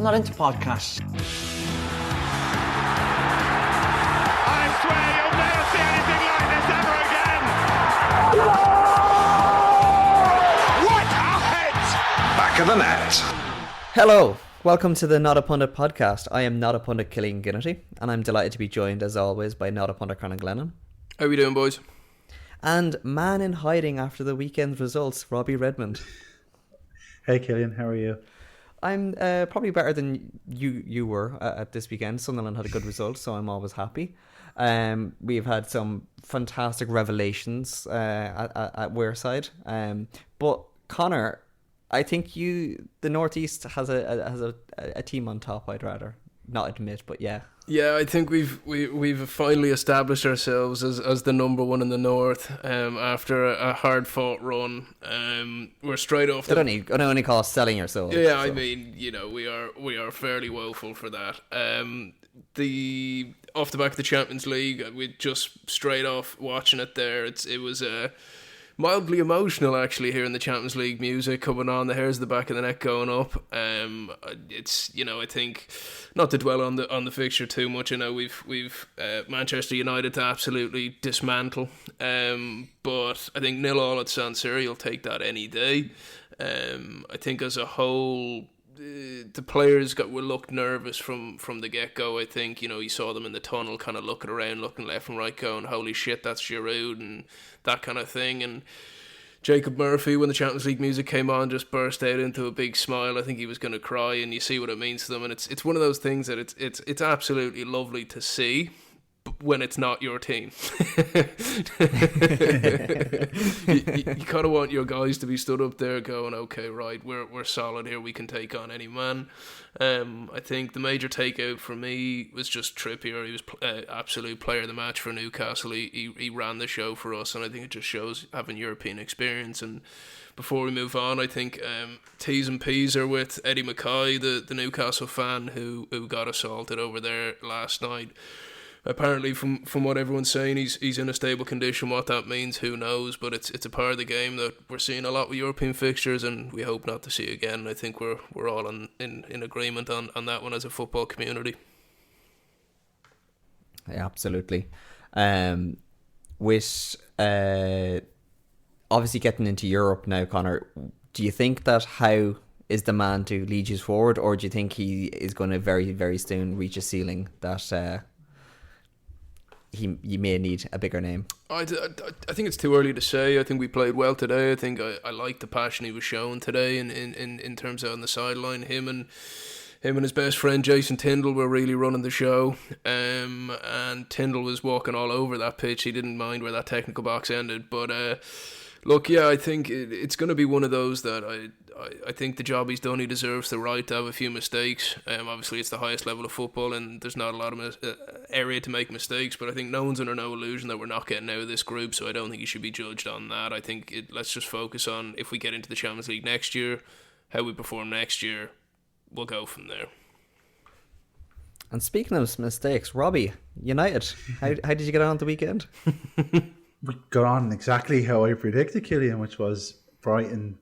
I'm not into podcasts. I swear you'll never see anything like this ever again! What a hit! Back of the net. Hello, welcome to the Not a Pundit podcast. I am Not a Pundit Killian Ginnity, and I'm delighted to be joined as always by Not a Pundit Conor Glennon. How we doing, boys? And man in hiding after the weekend results, Robbie Redmond. Hey Killian, how are you? I'm probably better than you were at this weekend. Sunderland had a good result, so I'm always happy. We've had some fantastic revelations at Wearside. But Connor, I think the Northeast has a team on top. I'd rather not admit, but yeah. Yeah, I think we've finally established ourselves as the number one in the North after a hard fought run. We're straight off. It only call selling your soul. Yeah, so. I mean, we are fairly woeful for that. The off the back of the Champions League, we just straight off watching it there. It was mildly emotional actually hearing the Champions League music coming on, the hairs of the back of the neck going up. It's I think not to dwell on the fixture too much. I know we've Manchester United to absolutely dismantle, but I think 0-0 at San Siro, you'll take that any day. I think as a whole, the players looked nervous from the get-go. I think you saw them in the tunnel kind of looking around, looking left and right, going holy shit, that's Giroud and that kind of thing. And Jacob Murphy, when the Champions League music came on, just burst out into a big smile. I think he was going to cry, and you see what it means to them. And it's one of those things that it's absolutely lovely to see when it's not your team. you kind of want your guys to be stood up there going, okay, right, we're solid here, we can take on any man. I think the major takeout for me was just Trippier. He was absolute player of the match for Newcastle. He ran the show for us, and I think it just shows having European experience. And before we move on, I think T's and P's are with Eddie Mackay, the Newcastle fan who got assaulted over there last night. Apparently, from what everyone's saying, he's in a stable condition. What that means, who knows? But it's a part of the game that we're seeing a lot with European fixtures, and we hope not to see again. I think we're all in agreement on that one as a football community. Yeah, absolutely. With obviously getting into Europe now, Connor, do you think that Howe is the man to lead you forward, or do you think he is going to very, very soon reach a ceiling that you may need a bigger name? I think it's too early to say. I think we played well today. I think I liked the passion he was showing today in terms of on the sideline. Him and his best friend Jason Tindall were really running the show, and Tindall was walking all over that pitch. He didn't mind where that technical box ended, but look, yeah, I think it's going to be one of those that I think the job he's done, he deserves the right to have a few mistakes. Obviously, it's the highest level of football, and there's not a lot of area to make mistakes. But I think no one's under no illusion that we're not getting out of this group, so I don't think he should be judged on that. I think let's just focus on if we get into the Champions League next year, how we perform next year. We'll go from there. And speaking of mistakes, Robbie, United, how did you get on the weekend? We got on exactly how I predicted, Killian, which was Brighton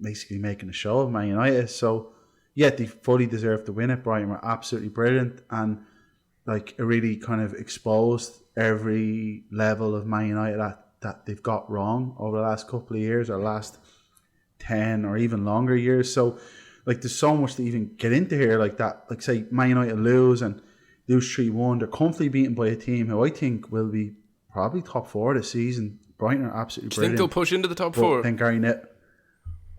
basically making a show of Man United. So yeah, they fully deserved to win it. Brighton were absolutely brilliant, and it really kind of exposed every level of Man United that they've got wrong over the last couple of years, or last 10 or even longer years. So there's so much to even get into here, like that. Say Man United lose 3-1, they're comfortably beaten by a team who I think will be probably top 4 this season. Brighton are absolutely brilliant. Do you think they'll push into the top 4? Then Gary Net.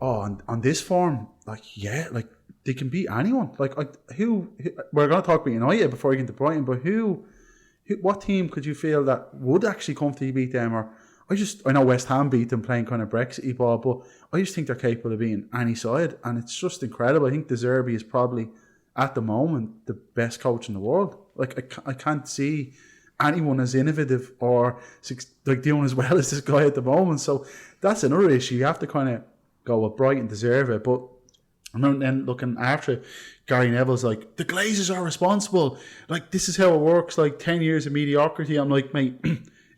On this form, they can beat anyone. Who we're going to talk about United before we get into Brighton, but what team could you feel that would actually comfortably beat them? Or I know West Ham beat them playing kind of Brexit ball, but I just think they're capable of beating any side, and it's just incredible. I think De Zerbi is probably at the moment the best coach in the world. I can't see anyone as innovative or doing as well as this guy at the moment. So that's another issue. You have to kind of go with Brighton deserve it. But I remember then looking after it, Gary Neville's like, the Glazers are responsible. This is how it works. 10 years of mediocrity. I'm like, mate,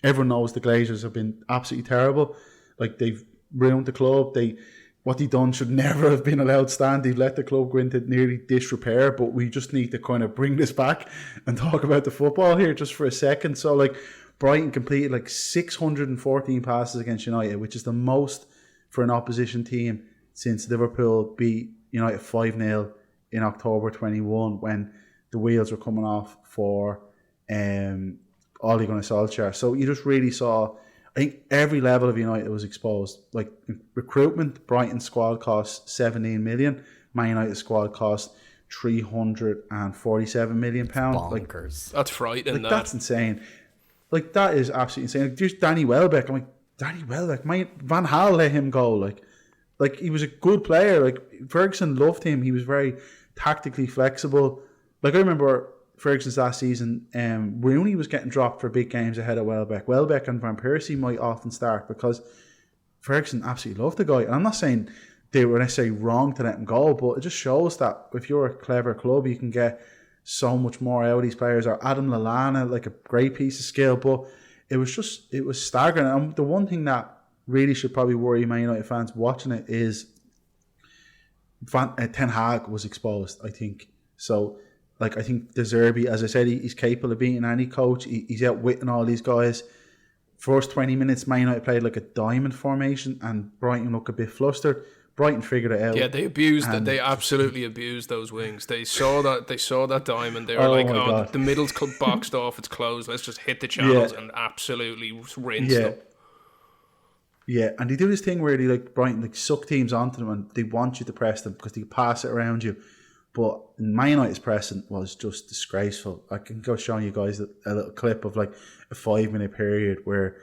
everyone knows the Glazers have been absolutely terrible. They've ruined the club. They what he done should never have been allowed to stand. He let the club go into nearly disrepair, but we just need to kind of bring this back and talk about the football here just for a second. So, like, Brighton completed like 614 passes against United, which is the most for an opposition team since Liverpool beat United 5-0 in October 21 when the wheels were coming off for Ole Gunnar Solskjaer. So you just really saw, I think every level of United was exposed. Like recruitment, Brighton's squad cost 17 million. Man United's squad cost 347 million pounds. Bonkers. That's frightening. That's insane. Like, that is absolutely insane. Like, there's Danny Welbeck. I'm like, Danny Welbeck, Van Gaal let him go. Like he was a good player. Like, Ferguson loved him. He was very tactically flexible. Like, I remember Ferguson's last season, Rooney was getting dropped for big games ahead of Welbeck. Welbeck and Van Persie might often start because Ferguson absolutely loved the guy. And I'm not saying they were necessarily wrong to let him go, but it just shows that if you're a clever club, you can get so much more out of these players. Or Adam Lallana, like a great piece of skill, but it was staggering. And the one thing that really should probably worry Man United fans watching it is Ten Hag was exposed, I think. So, like, I think De Zerbi, as I said, he's capable of beating any coach. He's outwitting all these guys. First 20 minutes, Man United played like a diamond formation and Brighton looked a bit flustered. Brighton figured it out. Yeah, they abused it. They absolutely abused those wings. They saw that diamond. They were the middle's boxed off, it's closed. Let's just hit the channels and absolutely rinse them. Yeah, and they do this thing where they Brighton suck teams onto them and they want you to press them because they pass it around you. But Man United's pressing was just disgraceful. I can go showing you guys a little clip of like a 5-minute period where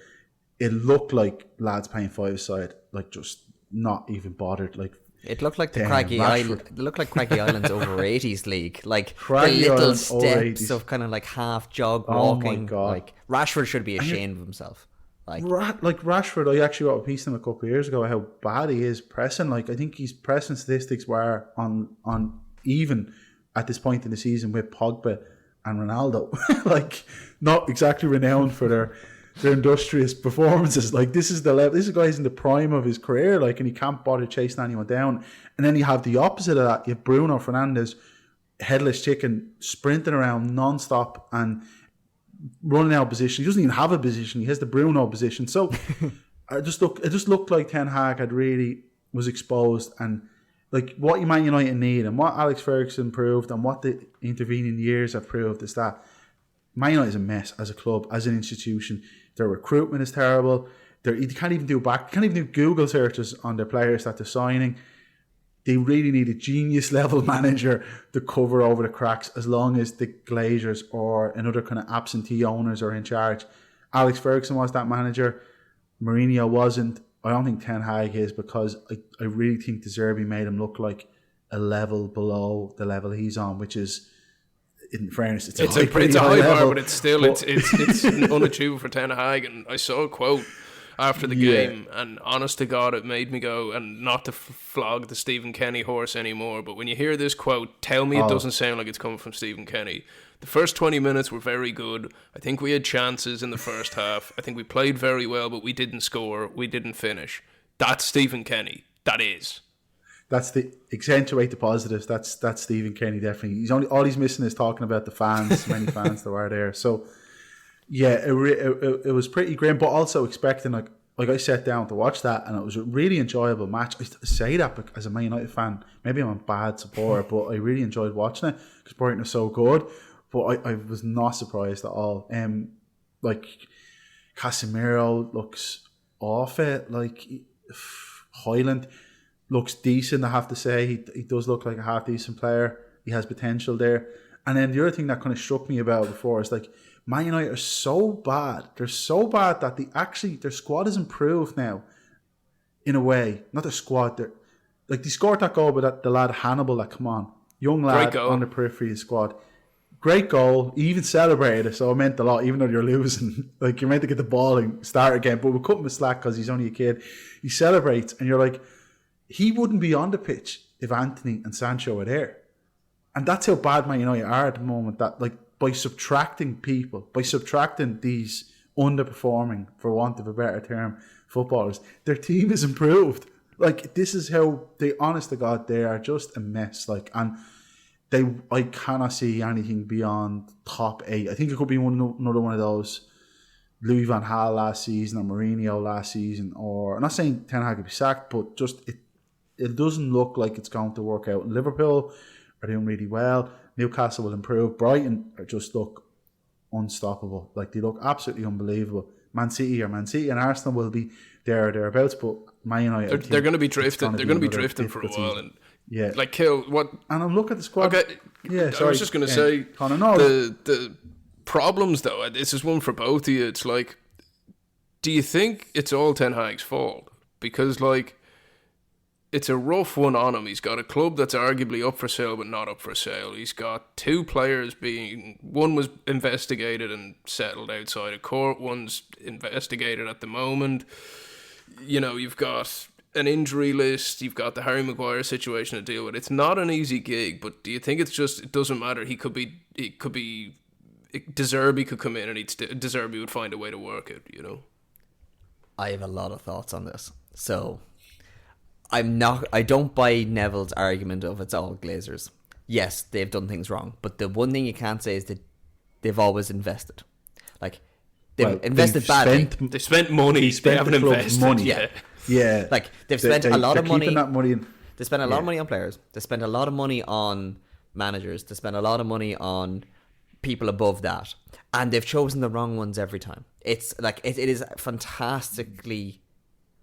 it looked like lads playing five-a-side, like just not even bothered. Like, it looked like the Craggy Island. It looked like Craggy Island's over 80s league. Like Craggy the little Island steps of kind of like half jog walking. Oh my God. Like Rashford should be ashamed of himself. Like Rashford, I actually wrote a piece on him a couple of years ago how bad he is pressing. Like, I think his pressing statistics were on even at this point in the season with Pogba and Ronaldo. Like, not exactly renowned for their industrious performances. Like, this is the level. This guy's in the prime of his career, like, and he can't bother chasing anyone down. And then you have the opposite of that. You have Bruno Fernandes, headless chicken, sprinting around non-stop and running out of position. He doesn't even have a position. He has the Bruno position. So it just looked like Ten Hag had really was exposed, and like what Man United need and what Alex Ferguson proved and what the intervening years have proved is that Man United is a mess as a club, as an institution. Their recruitment is terrible. You can't even do Google searches on their players that they're signing. They really need a genius level manager to cover over the cracks as long as the Glazers or another kind of absentee owners are in charge. Alex Ferguson was that manager. Mourinho wasn't. I don't think Ten Hag is, because I really think De Zerbi made him look like a level below the level he's on, which is, in fairness, it's a high bar, level, but it's still it's unachievable for Ten Hag. And I saw a quote after the game, and honest to God, it made me go, and not to flog the Stephen Kenny horse anymore, but when you hear this quote, tell me it doesn't sound like it's coming from Stephen Kenny. The first 20 minutes were very good. I think we had chances in the first half. I think we played very well, but we didn't score. We didn't finish. That's Stephen Kenny. That is. That's the accentuate the positives. That's Stephen Kenny, definitely. All he's missing is talking about the fans, many fans that were there. So yeah, it was pretty grim, but also expecting like I sat down to watch that, and it was a really enjoyable match. I say that as a Man United fan, maybe I'm a bad supporter, but I really enjoyed watching it because Brighton was so good. But I was not surprised at all. Like Casemiro looks off it. Like Højlund looks decent, I have to say. He does look like a half decent player. He has potential there. And then the other thing that kind of struck me about before is like Man United are so bad. They're so bad that their squad is improved now. In a way, not their squad. They scored that goal with the lad Hannibal. That come on, young lad on the periphery of the squad. Great goal. He even celebrated it, so it meant a lot, even though you're losing. Like, you're meant to get the ball and start again, but we cut him a slack because he's only a kid. He celebrates, and you're like, he wouldn't be on the pitch if Anthony and Sancho were there. And that's how bad Man United are at the moment, that like by subtracting people, by subtracting these underperforming, for want of a better term, footballers, their team is improved. Like, this is how they, honest to God, they are just a mess. Like, and I cannot see anything beyond top 8. I think it could be another one of those Louis van Gaal last season or Mourinho last season, or I'm not saying Ten Hag could be sacked, but just it doesn't look like it's going to work out. Liverpool are doing really well. Newcastle will improve. Brighton just look unstoppable. Like, they look absolutely unbelievable. Man City and Arsenal will be thereabouts, but Man United, they're going to be drifting. They're going to be drifting for a while, and yeah, like Kill what. And I'm looking at the squad. Okay, yeah, sorry. I was just going to say Connor, no. the problems though. This is one for both of you. It's like, do you think it's all Ten Hag's fault? Because like, it's a rough one on him. He's got a club that's arguably up for sale but not up for sale. He's got 2 players one was investigated and settled outside of court. One's investigated at the moment. You know, you've got an injury list. You've got the Harry Maguire situation to deal with. It's not an easy gig, but do you think it's just, it doesn't matter? De Zerbi could come in and De Zerbi would find a way to work it, you know? I have a lot of thoughts on this. So I don't buy Neville's argument of it's all Glazers. Yes, they've done things wrong, but the one thing you can't say is that they've always invested. Like, they've invested badly. They spent money. They haven't invested. Money. Yeah. Like, they've spent a lot of money. That money in. They spent a lot of money on players. They spent a lot of money on managers. They spent a lot of money on people above that, and they've chosen the wrong ones every time. It's like it is fantastically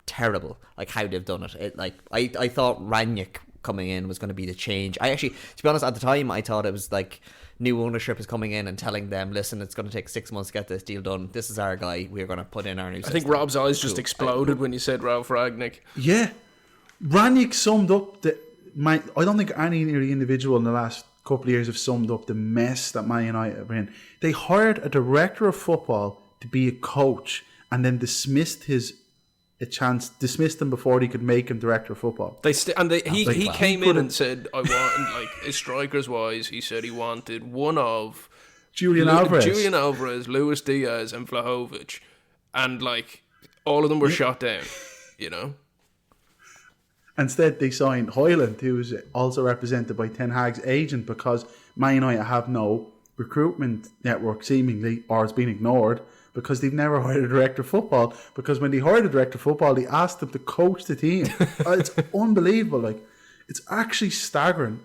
terrible, like how they've done it. I thought Ranić coming in was going to be the change. I actually, to be honest, at the time I thought it was like new ownership is coming in and telling them, listen, it's going to take 6 months to get this deal done. This is our guy. We're going to put in our new system. I think Rob's eyes just exploded when you said Ralph Rangnick. Yeah, Ranić summed up I don't think any individual in the last couple of years have summed up the mess that Man United are in. They hired a director of football to be a coach and then dismissed him before they could make him director of football. He came in and said, I want, like, his strikers wise, he said he wanted one of Julian Alvarez, Luis Diaz and Vlahovic, and like all of them were shot down, you know. Instead, they signed Højlund, who is also represented by Ten Hag's agent, because Man United have no recruitment network, seemingly, or it's been ignored, because they've never hired a director of football. Because when they hired a director of football, they asked him to coach the team. It's unbelievable. Like, it's actually staggering.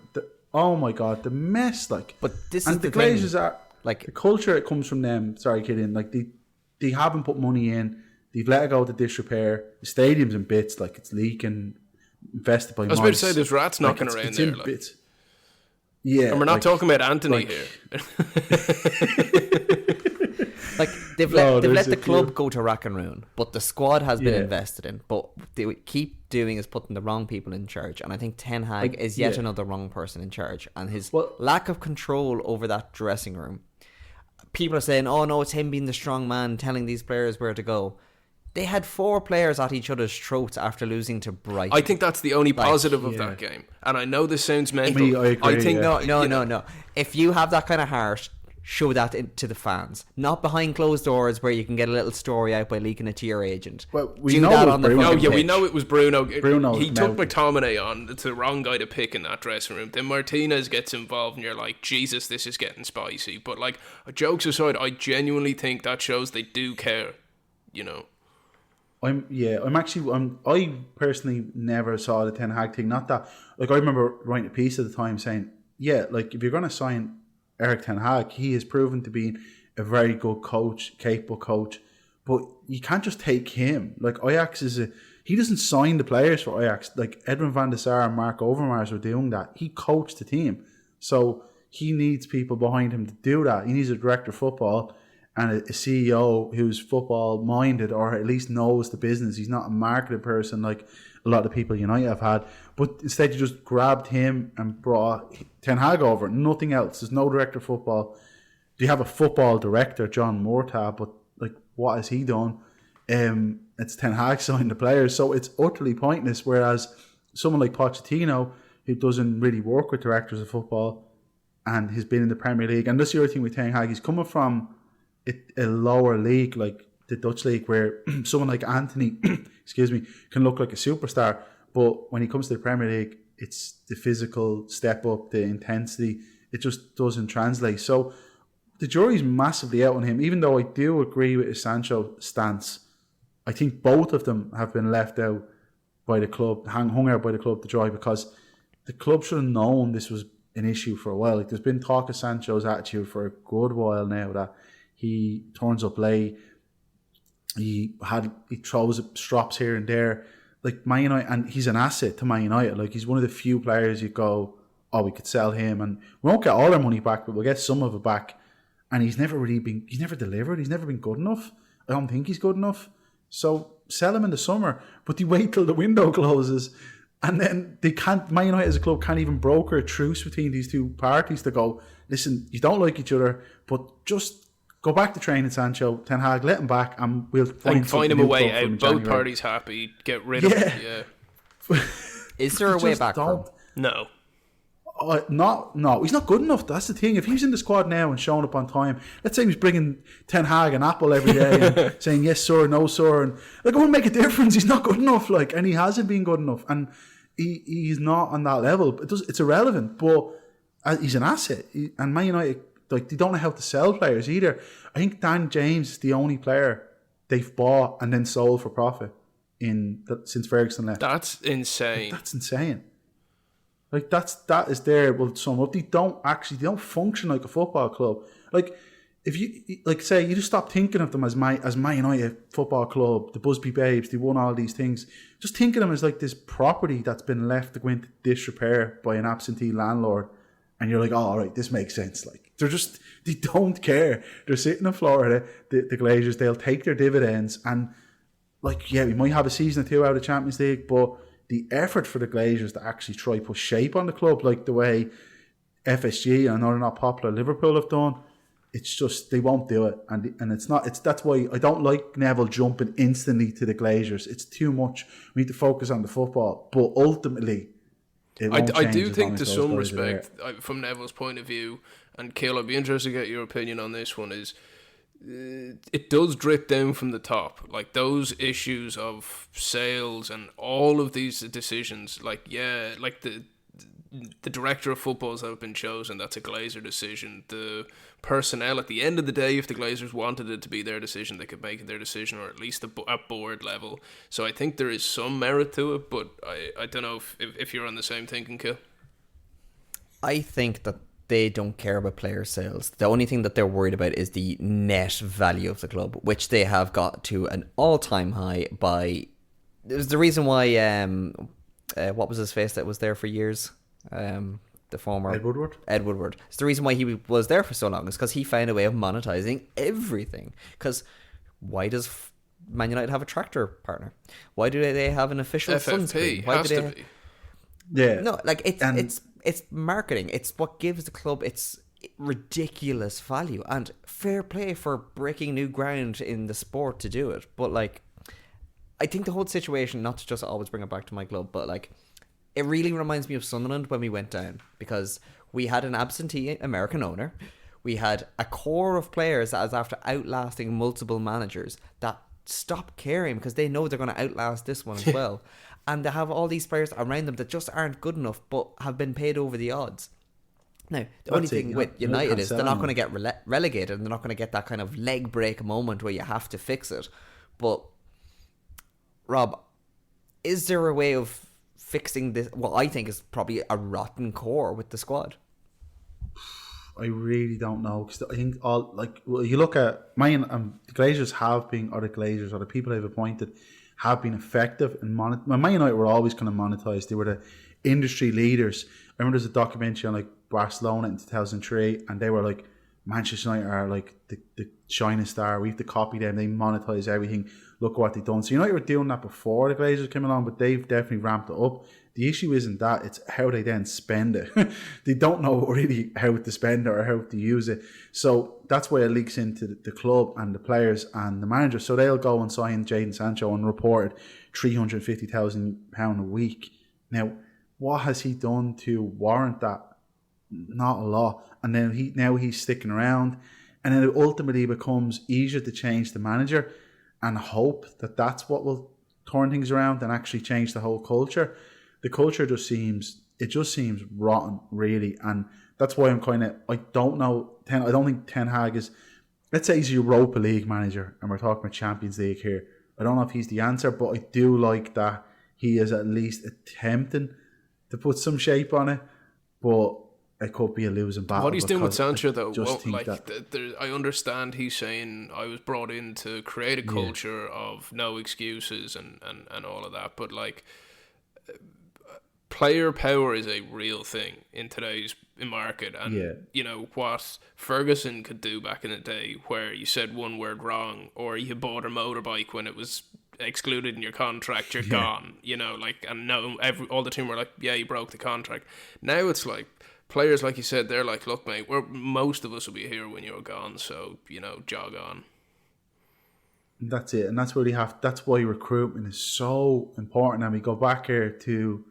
Oh my God, the mess. Like, but this is the Glazers are like the culture. It comes from them. Sorry, kidding. Like, they haven't put money in. They've let it go to disrepair. The stadium's in bits. Like, it's leaking. Invested by. I was about to say there's rats knocking around it's there. In bits. Yeah, and we're not talking about Anthony here. Like, they've let the club go to rack and ruin, but the squad has been invested in. But they keep doing is putting the wrong people in charge, and I think Ten Hag is yet another wrong person in charge, and his lack of control over that dressing room. People are saying, "Oh no, it's him being the strong man, telling these players where to go." They had 4 players at each other's throats after losing to Brighton. I think that's the only positive of that game. And I know this sounds mental. I agree, I think no. If you have that kind of heart, show that to the fans. Not behind closed doors where you can get a little story out by leaking it to your agent. Well, we know that on the Bruno. We know it was Bruno. He took melted. McTominay on. It's the wrong guy to pick in that dressing room. Then Martinez gets involved and you're like, Jesus, this is getting spicy. But like, jokes aside, I genuinely think that shows they do care, you know. I personally never saw the Ten Hag thing. Not that, like, I remember writing a piece at the time saying, yeah, like, if you're going to sign Erik Ten Hag, he has proven to be a very good coach, capable coach, but you can't just take him. Like, Ajax he doesn't sign the players for Ajax. Like, Edwin van der Sar and Mark Overmars were doing that. He coached the team. So he needs people behind him to do that. He needs a director of football and a CEO who's football minded, or at least knows the business. He's not a marketing person like a lot of the people United have had, but instead you just grabbed him and brought Ten Hag over. Nothing else. There's no director of football. You have a football director, John Murtagh, but like, what has he done? It's Ten Hag signing the players, so it's utterly pointless. Whereas someone like Pochettino, who doesn't really work with directors of football and has been in the Premier League, and that's the other thing with Ten Hag, he's coming from a lower league like the Dutch league, where someone like Anthony can look like a superstar. But when he comes to the Premier League, it's the physical step up, the intensity. It just doesn't translate. So the jury's massively out on him, even though I do agree with his Sancho stance. I think both of them have been left out by the club, hung out by the club to dry, because the club should have known this was an issue for a while. Like, there's been talk of Sancho's attitude for a good while now, that he turns up late, he throws strops here and there. Like Man United, and he's an asset to Man United. Like, he's one of the few players you go, oh, we could sell him and we won't get all our money back, but we'll get some of it back. And he's never delivered. He's never been good enough. I don't think he's good enough. So sell him in the summer, but they wait till the window closes, and then they can't. Man United as a club can't even broker a truce between these two parties to go, listen, you don't like each other, but just go back to training Sancho, Ten Hag, let him back, and we'll find him a way out. Both parties happy. Get rid of him. Yeah. Is there a way back? No. No, he's not good enough. That's the thing. If he's in the squad now and showing up on time, let's say he's bringing Ten Hag an apple every day and saying yes sir, no sir, and like, it won't make a difference. He's not good enough, like, and he hasn't been good enough, and he's not on that level. It's irrelevant, but he's an asset. And Man United, like, they don't know how to sell players either. I think Dan James is the only player they've bought and then sold for profit since Ferguson left. That's insane. That's insane. Like, that is there. Well, sum up. They don't function like a football club. Like, if you, like, say, you just stop thinking of them as Man United Football Club, the Busby Babes, they won all these things. Just think of them as like this property that's been left to go into disrepair by an absentee landlord, and you're like, oh, all right, this makes sense. Like, they don't care. They're sitting in Florida, the Glazers. They'll take their dividends, and like, yeah, we might have a season or two out of the Champions League, but the effort for the Glazers to actually try put shape on the club, like the way FSG, I know they're not popular, Liverpool have done, it's just, they won't do it. And that's why I don't like Neville jumping instantly to the Glazers. It's too much. We need to focus on the football. But ultimately, I do think, to some respect, from Neville's point of view, and Kill, I'd be interested to get your opinion on this one, is it does drip down from the top. Like, those issues of sales and all of these decisions, like, yeah, like the director of footballs that have been chosen, that's a Glazer decision. The personnel, at the end of the day, if the Glazers wanted it to be their decision, they could make it their decision, or at least at board level. So I think there is some merit to it, but I don't know if you're on the same thinking, Kill. I think that they don't care about player sales. The only thing that they're worried about is the net value of the club, which they have got to an all-time high by... It was the reason why... what was his face that was there for years? The former... Ed Woodward. It's the reason why he was there for so long, is because he found a way of monetizing everything. Because why does Man United have a tractor partner? Why do they have an official FFP? Why has do to they... be. Yeah. No, like, it's marketing. It's what gives the club its ridiculous value, and fair play for breaking new ground in the sport to do it. But like, I think the whole situation, not to just always bring it back to my club, but like, it really reminds me of Sunderland when we went down, because we had an absentee American owner. We had a core of players that was after outlasting multiple managers that stop caring because they know they're going to outlast this one as well. And they have all these players around them that just aren't good enough, but have been paid over the odds. Now, the only thing with United is they're not going to get relegated, and they're not going to get that kind of leg break moment where you have to fix it. But, Rob, is there a way of fixing this? Well, I think is probably a rotten core with the squad. I really don't know, because I think you look at the Glazers have been, or the Glazers, or the people they've appointed, have been effective in Man United were always kind of monetized. They were the industry leaders. I remember there's a documentary on like Barcelona in 2003, and they were like, Manchester United are like the shining star. We have to copy them. They monetize everything. Look what they've done. So United were doing that before the Glazers came along, but they've definitely ramped it up. The issue isn't that, it's how they then spend it. They don't know really how to spend it or how to use it. So that's why it leaks into the club and the players and the manager. So they'll go and sign Jadon Sancho and report £350,000 a week. Now, what has he done to warrant that? Not a lot. And then he's sticking around. And then it ultimately becomes easier to change the manager and hope that that's what will turn things around and actually change the whole culture. The culture just seems rotten, really, and that's why I don't know. I don't think Ten Hag is. Let's say he's a Europa League manager, and we're talking about Champions League here. I don't know if he's the answer, but I do like that he is at least attempting to put some shape on it. But it could be a losing battle. What he's doing with Sancho, though, I I understand he's saying I was brought in to create a culture of no excuses and all of that, but like player power is a real thing in today's market, and you know what Ferguson could do back in the day, where you said one word wrong or you bought a motorbike when it was excluded in your contract, you're gone. You know, like, and no, all the team were like, yeah, you broke the contract. Now it's like players, like you said, they're like, look, mate, most of us will be here when you're gone, so you know, jog on. That's it, and that's where that's why recruitment is so important. And we go back here to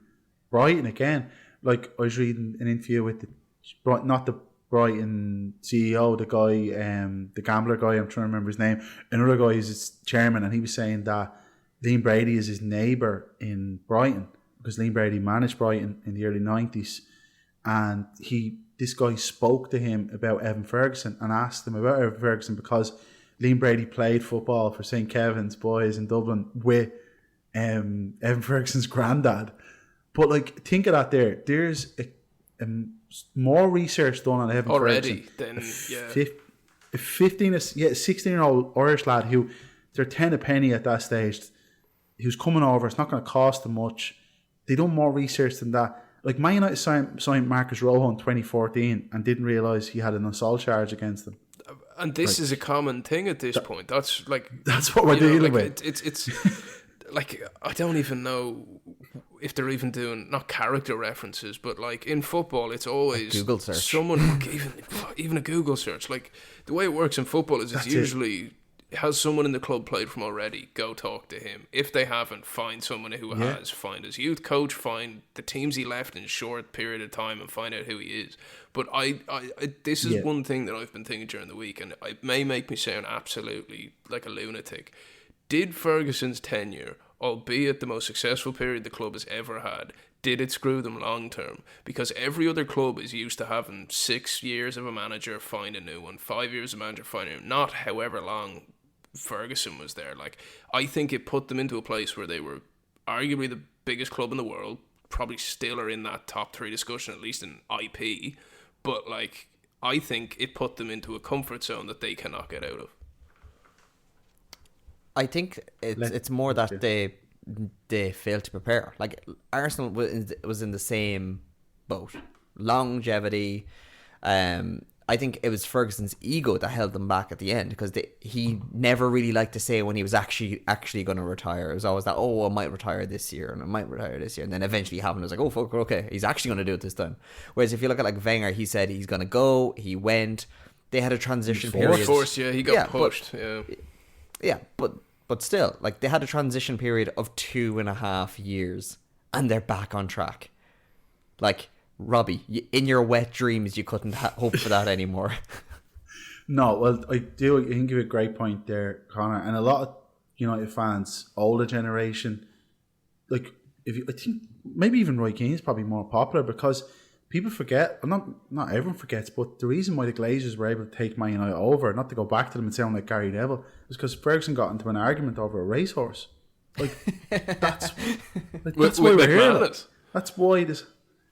Brighton again. Like, I was reading an interview with not the Brighton CEO, the guy, the gambler guy, I'm trying to remember his name. Another guy is his chairman, and he was saying that Liam Brady is his neighbour in Brighton, because Liam Brady managed Brighton in the early 90s. And this guy spoke to him about Evan Ferguson and asked him about Evan Ferguson because Liam Brady played football for St. Kevin's boys in Dublin with Evan Ferguson's granddad. But like, think of that there's more research done on Evan already Ferguson. A 16-year-old Irish lad who they're 10 a penny at that stage, who's coming over. It's not going to cost them much. They done more research than that. Like, Man United signed Marcus Rojo in 2014 and didn't realise he had an assault charge against him. And this is a common thing at this point. That's what we're dealing with. It's like, I don't even know if they're even doing, not character references, but like in football, it's always Google search. Someone, even a Google search. Like, the way it works in football is it's usually, has someone in the club played from already? Go talk to him. If they haven't, find someone who has. Find his youth coach. Find the teams he left in a short period of time and find out who he is. But this is one thing that I've been thinking during the week, and it may make me sound absolutely like a lunatic. Did Ferguson's tenure, albeit the most successful period the club has ever had, did it screw them long term? Because every other club is used to having 6 years of a manager, find a new one, 5 years of a manager, find a new one, not however long Ferguson was there. Like, I think it put them into a place where they were arguably the biggest club in the world, probably still are in that top 3 discussion, at least in IP, but like, I think it put them into a comfort zone that they cannot get out of. I think it's more that they failed to prepare. Like, Arsenal was in the same boat. Longevity. I think it was Ferguson's ego that held them back at the end, because he never really liked to say when he was actually going to retire. It was always that, I might retire this year, and I might retire this year, and then eventually it happened. It was like, oh fuck, okay, he's actually going to do it this time. Whereas if you look at like Wenger, he said he's going to go, he went. They had a transition period. Of course, he got pushed. But still, like, they had a transition period of 2.5 years, and they're back on track. Like, Robbie, in your wet dreams, you couldn't hope for that anymore. No, well, I think you have a great point there, Connor. And a lot of United fans, older generation, like, I think maybe even Roy Keane's probably more popular, because people forget, not everyone forgets, but the reason why the Glazers were able to take Man United over, not to go back to them and sound like Gary Neville, is because Ferguson got into an argument over a racehorse. Like, that's why we're here. That's why this.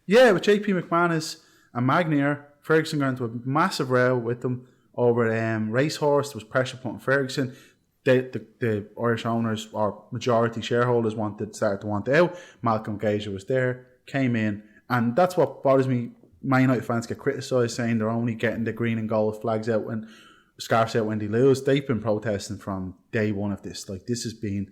Yeah, with JP McManus and Magnier, Ferguson got into a massive row with them over racehorse. There was pressure put on Ferguson. The Irish owners, or majority shareholders, started to want out. Malcolm Glazer was there, came in, and that's what bothers me. Man United fans get criticised, saying they're only getting the green and gold flags out when scarves out when they lose. They've been protesting from day one of this. Like, this has been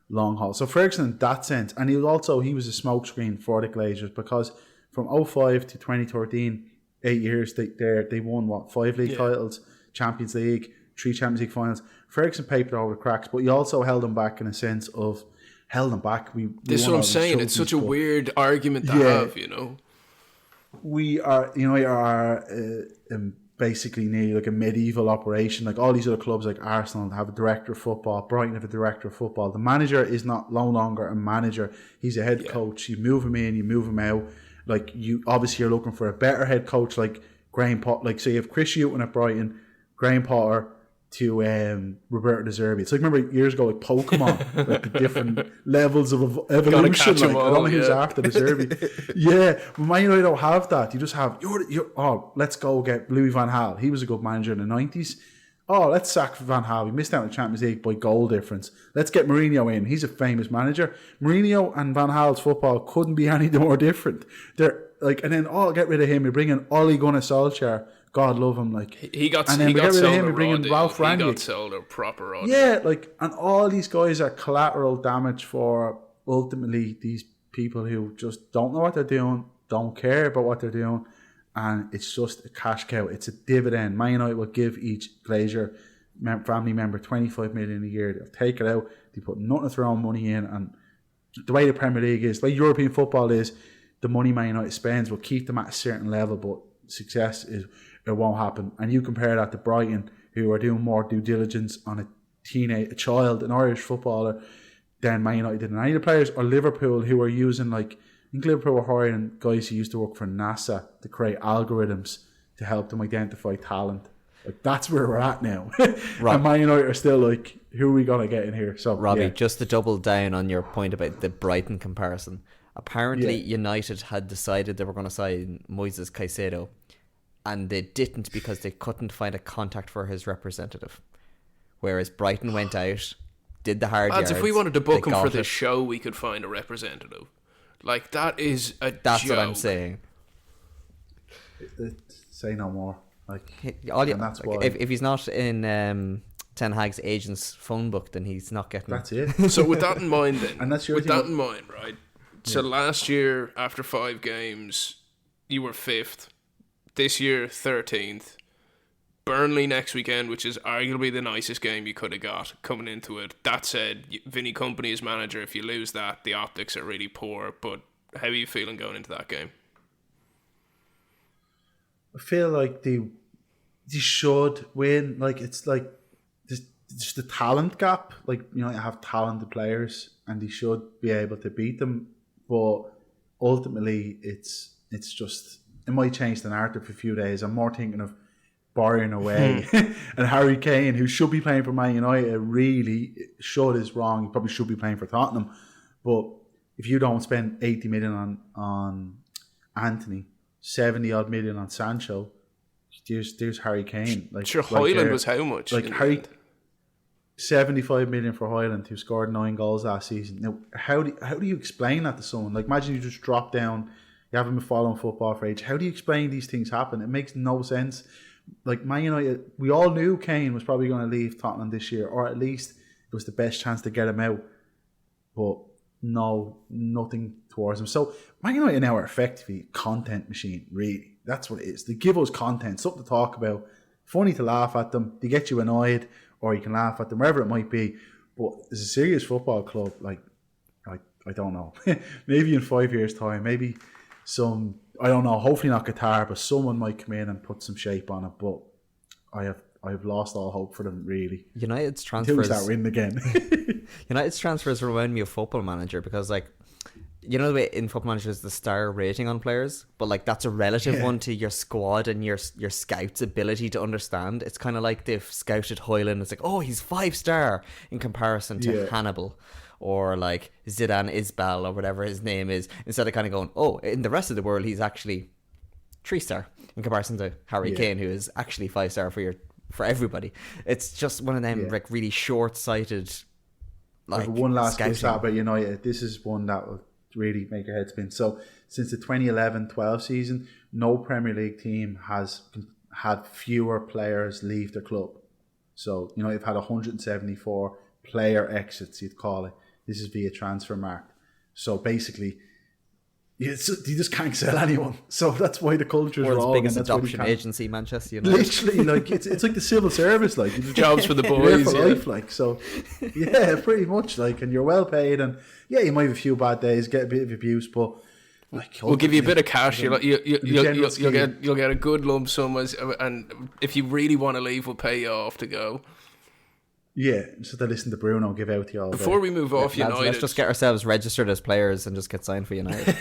long haul. So Ferguson, in that sense, and he was a smokescreen for the Glazers, because from 2005 to 2013, 8 years, they won 5 league titles, Champions League, 3 Champions League finals. Ferguson papered over the cracks, but he also held them back in a sense of held them back. This is what I'm saying. It's such a weird argument to have, you know. we are, basically nearly like a medieval operation. Like all these other clubs, like Arsenal, have a director of football. Brighton have a director of football. The manager is no longer a manager. He's a head coach. You move him in, you move him out. Like you, obviously, you're looking for a better head coach, like Graham Potter. Like so, you have Chris Hughton at Brighton, Graham Potter to Roberto De Zerbi. It's like, remember years ago, like Pokemon, like the different levels of evolution. Like, I don't know who's after De Zerbi. Yeah, but Man United don't have that. You just have let's go get Louis van Gaal. He was a good manager in the 90s. Oh, let's sack Van Gaal. We missed out on the Champions League by goal difference. Let's get Mourinho in. He's a famous manager. Mourinho and Van Gaal's football couldn't be any more different. They're like, and then get rid of him. We bring in Ole Gunnar Solskjaer. God love him. Like he got and then he we got get rid of sold him. We bring in Ralph Rangnick. He got sold a proper rod. Yeah, like, and all these guys are collateral damage for ultimately these people who just don't know what they're doing, don't care about what they're doing, and it's just a cash cow. It's a dividend. Man United will give each Glazer family member 25 million a year. They'll take it out. They put nothing of their own money in, and the way the Premier League is, the way European football is, the money Man United spends will keep them at a certain level, but success is. It won't happen. And you compare that to Brighton, who are doing more due diligence on a child, an Irish footballer, than Man United did. And any of the players, or Liverpool, who are using, like, I think Liverpool were hiring guys who used to work for NASA to create algorithms to help them identify talent. Like, that's where we're at now. And Man United are still like, who are we going to get in here? So, Robbie, just to double down on your point about the Brighton comparison, apparently United had decided they were going to sign Moises Caicedo, and they didn't because they couldn't find a contact for his representative. Whereas Brighton went out, did the hard yards. If we wanted to book him for this show, we could find a representative. Like, that is a That's joke. what I'm saying. Say no more. Like, and that's why. If he's not in Ten Hag's agent's phone book, then he's not getting. That's it. So with that in mind, then, and that's your with that in mind, right? So last year, after 5 games, you were 5th. This year, 13th. Burnley next weekend, which is arguably the nicest game you could have got coming into it. That said, Vinny Kompany is manager. If you lose that, the optics are really poor. But how are you feeling going into that game? I feel like they should win. Like, it's like just the talent gap. Like, you know, you have talented players and they should be able to beat them. But ultimately, it's just, it might change the narrative for a few days. I'm more thinking of Bayern away and Harry Kane, who should be playing for Man United, really should is wrong. He probably should be playing for Tottenham. But if you don't spend 80 million on Anthony, 70 odd million on Sancho, there's Harry Kane. Like, sure, Højlund was how much? Like Harry, 75 million for Højlund, who scored 9 goals last season. Now, how do you explain that to someone? Like, imagine you just drop down. You haven't been following football for age. How do you explain these things happen? It makes no sense. Like, Man United, we all knew Kane was probably going to leave Tottenham this year, or at least it was the best chance to get him out. But no, nothing towards him. So Man United now are effectively a content machine, really. That's what it is. They give us content, something to talk about, funny to laugh at them. They get you annoyed, or you can laugh at them, wherever it might be. But as a serious football club, like, I don't know. Maybe in 5 years' time, maybe some, I don't know, hopefully not Qatar, but someone might come in and put some shape on it. But I've lost all hope for them, really. United's transfers, until we start winning again. United's transfers remind me of Football Manager, because, like, you know the way in Football Manager is the star rating on players, but like that's a relative one to your squad and your scout's ability to understand. It's kind of like they've scouted Højlund. It's like, oh, he's 5-star in comparison to Hannibal, or like Zidane Isbal, or whatever his name is, instead of kind of going, oh, in the rest of the world he's actually 3-star in comparison to Harry Kane, who is actually 5-star for everybody. It's just one of them like really short-sighted. Like, one last scouting. good stat about United. This is one that will really make your head spin. So since the 2011-12 season, no Premier League team has had fewer players leave their club. So, you know, you've had 174 player exits, you'd call it. This is via Transfermarkt. So basically, you just can't sell anyone. So that's why the culture's wrong. World's biggest adoption agency, Manchester United. Literally, like it's like the civil service, like jobs for the boys, for life, like. So yeah, pretty much, like, and you're well paid, and yeah, you might have a few bad days, get a bit of abuse, but We'll give you a bit of cash. You'll generous get a good lump sum, and if you really want to leave, we'll pay you off to go. Yeah, so they listen to Bruno give out to you all day. Before we move off Lads, United, let's just get ourselves registered as players and just get signed for United.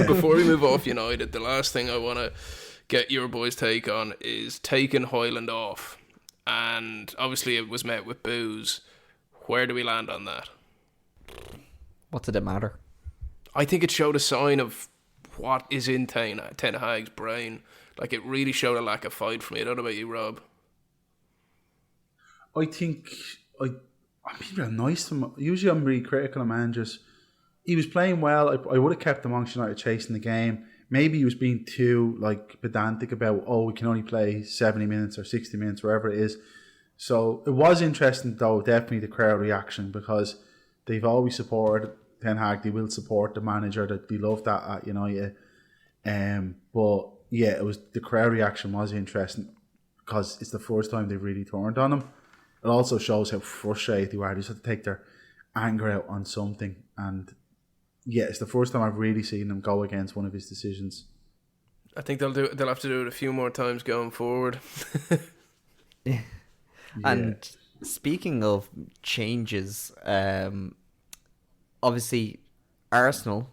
Before we move off United, the last thing I want to get your boys' take on is taking Højlund off, and obviously it was met with boos. Where do we land on that? What did it matter? I think it showed a sign of what is in Ten Hag's brain. Like, it really showed a lack of fight for me. I don't know about you, Rob. I think I'm being real nice to him. Usually I'm really critical of managers. He was playing well. I would have kept him on United chasing the game. Maybe he was being too pedantic about, we can only play 70 minutes or 60 minutes, wherever it is. So it was interesting, though, definitely the crowd reaction, because they've always supported Ten Hag. They will support the manager. That they love that at United. But yeah, it was the crowd reaction was interesting because it's the first time they've really turned on him. It also shows how frustrated they are. They just have to take their anger out on something. And yeah, it's the first time I've really seen them go against one of his decisions. I think they'll have to do it a few more times going forward. Yeah. And speaking of changes, obviously Arsenal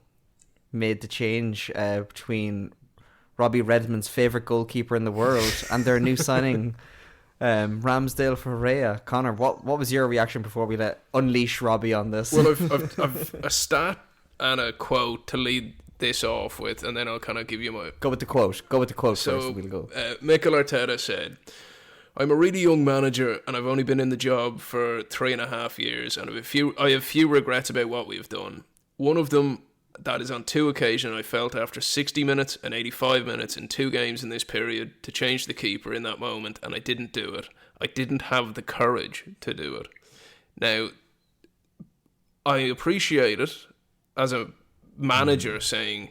made the change between Robbie Redmond's favourite goalkeeper in the world and their new signing, Ramsdale for Raya. Connor, what was your reaction before we unleash Robbie on this? Well, I've a stat and a quote to lead this off with, and then I'll kind of give you my... Go with the quote first. We'll go. Mikel Arteta said, "I'm a really young manager and I've only been in the job for 3.5 years, and I have few regrets about what we've done. One of them, that is on 2 occasions I felt after 60 minutes and 85 minutes in 2 games in this period to change the keeper in that moment, and I didn't do it. I didn't have the courage to do it." Now, I appreciate it as a manager saying,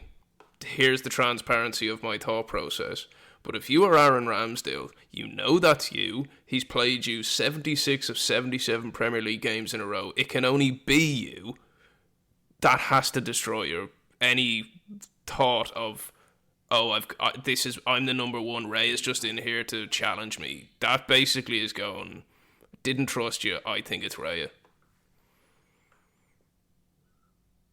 here's the transparency of my thought process. But if you are Aaron Ramsdale, you know that's you. He's played you 76 of 77 Premier League games in a row. It can only be you. That has to destroy any thought of, I'm the number one. Ray is just in here to challenge me. That basically is going, didn't trust you. I think it's Raya.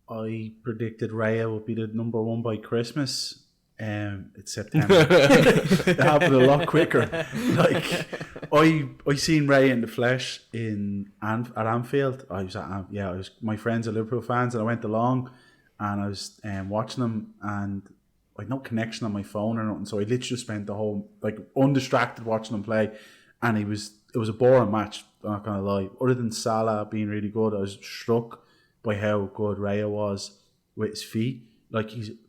I predicted Raya would be the number one by Christmas. It's September. It happened a lot quicker. I seen Raya in the flesh at Anfield. I was my friends are Liverpool fans, and I went along, and I was watching them, and I had no connection on my phone or nothing, so I literally just spent the whole undistracted watching them play, and it was a boring match. I'm not gonna lie. Other than Salah being really good, I was struck by how good Raya was with his feet.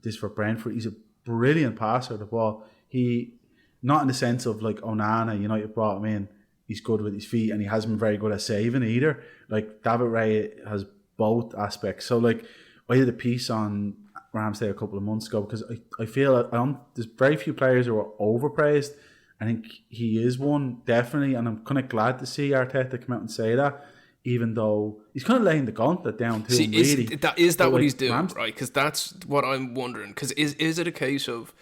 This for Brentford. He's a brilliant passer of the ball. He, not in the sense of Onana, United brought him in, he's good with his feet, and he hasn't been very good at saving either. David Raya has both aspects. So I did a piece on Ramsdale a couple of months ago because I feel there's very few players who are overpraised. I think he is one, definitely, and I'm kind of glad to see Arteta come out and say that, even though he's kind of laying the gauntlet down to him, really. Is that what he's doing, right? Because that's what I'm wondering. Because is it a case of,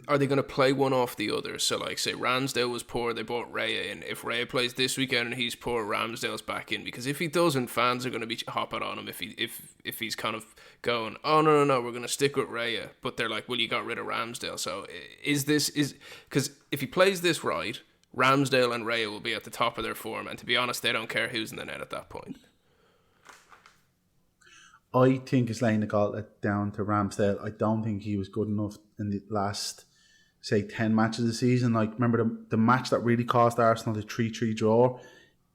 are they going to play one off the other? So, say Ramsdale was poor, they brought Raya in. If Raya plays this weekend and he's poor, Ramsdale's back in. Because if he doesn't, fans are going to be hopping on him if he's kind of going, oh, no, we're going to stick with Raya. But they're like, well, you got rid of Ramsdale. So because if he plays this right, Ramsdale and Raya will be at the top of their form, and to be honest, they don't care who's in the net at that point. I think it's laying the gauntlet down to Ramsdale. I don't think he was good enough in the last, say, 10 matches of the season. Remember the match that really cost Arsenal the 3-3 draw?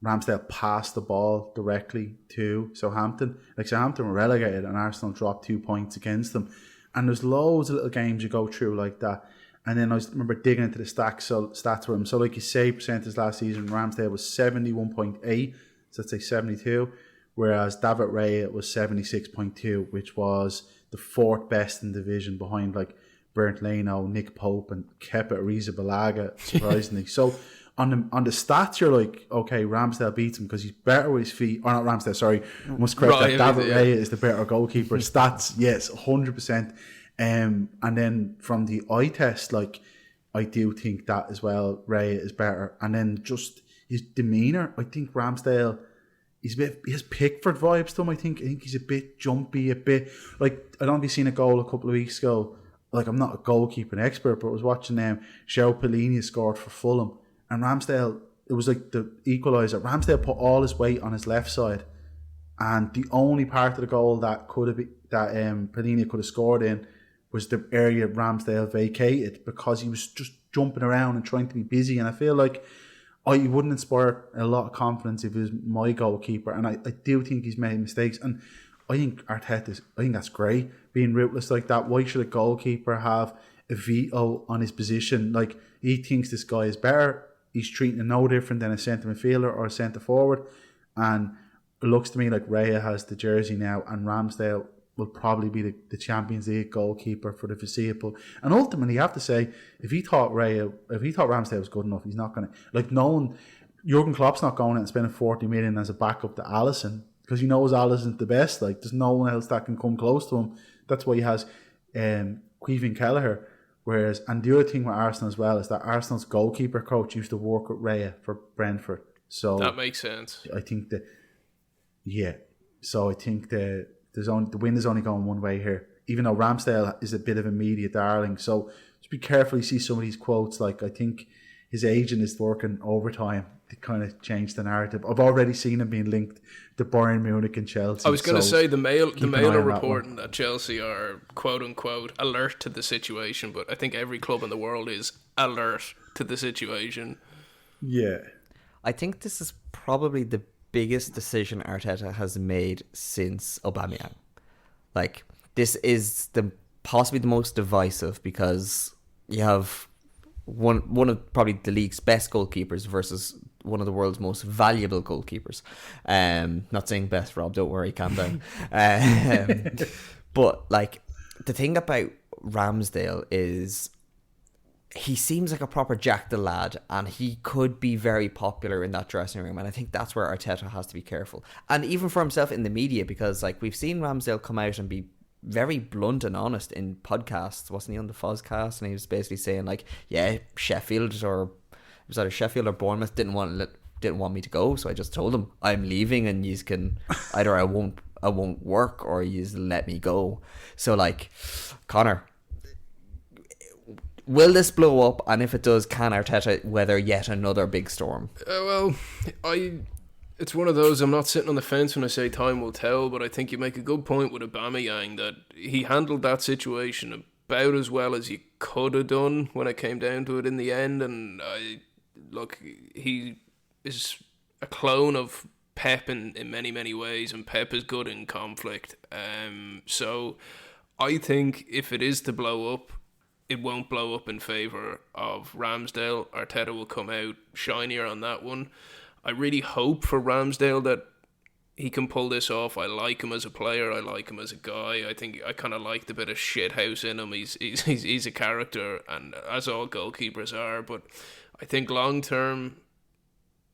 Ramsdale passed the ball directly to Southampton. Southampton were relegated and Arsenal dropped 2 points against them. And there's loads of little games you go through like that. And then I remember digging into the stats for him. So his save percentage last season, Ramsdale was 71.8, so let's say 72, whereas David Raya was 76.2, which was the 4th best in the division behind Bernd Leno, Nick Pope and Kepa Arrizabalaga, surprisingly. So on the stats, you're like, okay, Ramsdale beats him because he's better with his feet. Or not Ramsdale, sorry. I must correct that. David Raya is the better goalkeeper. Stats, yes, 100%. And then from the eye test, like, I do think that as well, Raya is better. And then just his demeanour, I think Ramsdale, he has Pickford vibes to him, I think. He's a bit jumpy, a bit, like, I don't know if you've seen a goal a couple of weeks ago. Like, I'm not a goalkeeping expert, but I was watching João Palhinha scored for Fulham. And Ramsdale, it was like the equaliser. Ramsdale put all his weight on his left side. And the only part of the goal that Palhinha could have scored in was the area Ramsdale vacated, because he was just jumping around and trying to be busy. And I feel like he wouldn't inspire a lot of confidence if he was my goalkeeper. And I do think he's made mistakes. And I think Arteta, I think that's great, being ruthless like that. Why should a goalkeeper have a veto on his position? Like, he thinks this guy is better. He's treating him no different than a centre midfielder or a centre forward. And it looks to me like Raya has the jersey now, and Ramsdale will probably be the Champions League goalkeeper for the foreseeable. And ultimately, you have to say, if he thought Ramsdale was good enough, he's not going to, like, Jurgen Klopp's not going out and spending 40 million as a backup to Alisson, because he knows Alisson's the best. Like, there's no one else that can come close to him. That's why he has Kevin Kelleher. Whereas, and the other thing with Arsenal as well is that Arsenal's goalkeeper coach used to work with Raya for Brentford. So that makes sense. I think that, yeah. So I think the wind is only going one way here. Even though Ramsdale is a bit of a media darling, so just be careful. You see some of these quotes. Like, I think his agent is working overtime to kind of change the narrative. I've already seen him being linked to Bayern Munich and Chelsea. I was going to say the Mail are reporting that Chelsea are quote unquote alert to the situation, but I think every club in the world is alert to the situation. Yeah, I think this is probably the biggest decision Arteta has made since Aubameyang. Like, this is possibly the most divisive, because you have one of probably the league's best goalkeepers versus one of the world's most valuable goalkeepers. Not saying best, Rob, don't worry, calm down. But like, the thing about Ramsdale is he seems like a proper Jack the Lad, and he could be very popular in that dressing room. And I think that's where Arteta has to be careful. And even for himself in the media, because like, we've seen Ramsdale come out and be very blunt and honest in podcasts. Wasn't he on the Fozcast? And he was basically saying like, yeah, Sheffield or Bournemouth didn't want me to go, so I just told them I'm leaving, and you can either I won't work, or you let me go. So like, Connor, will this blow up? And if it does, can Arteta weather yet another big storm? It's one of those, I'm not sitting on the fence when I say time will tell, but I think you make a good point with Aubameyang that he handled that situation about as well as he could have done when it came down to it in the end. And he is a clone of Pep in many, many ways, and Pep is good in conflict. So I think if it is to blow up, it won't blow up in favour of Ramsdale. Arteta will come out shinier on that one. I really hope for Ramsdale that he can pull this off. I like him as a player. I like him as a guy. I think I kind of like the bit of shithouse in him. He's a character, and as all goalkeepers are. But I think long term,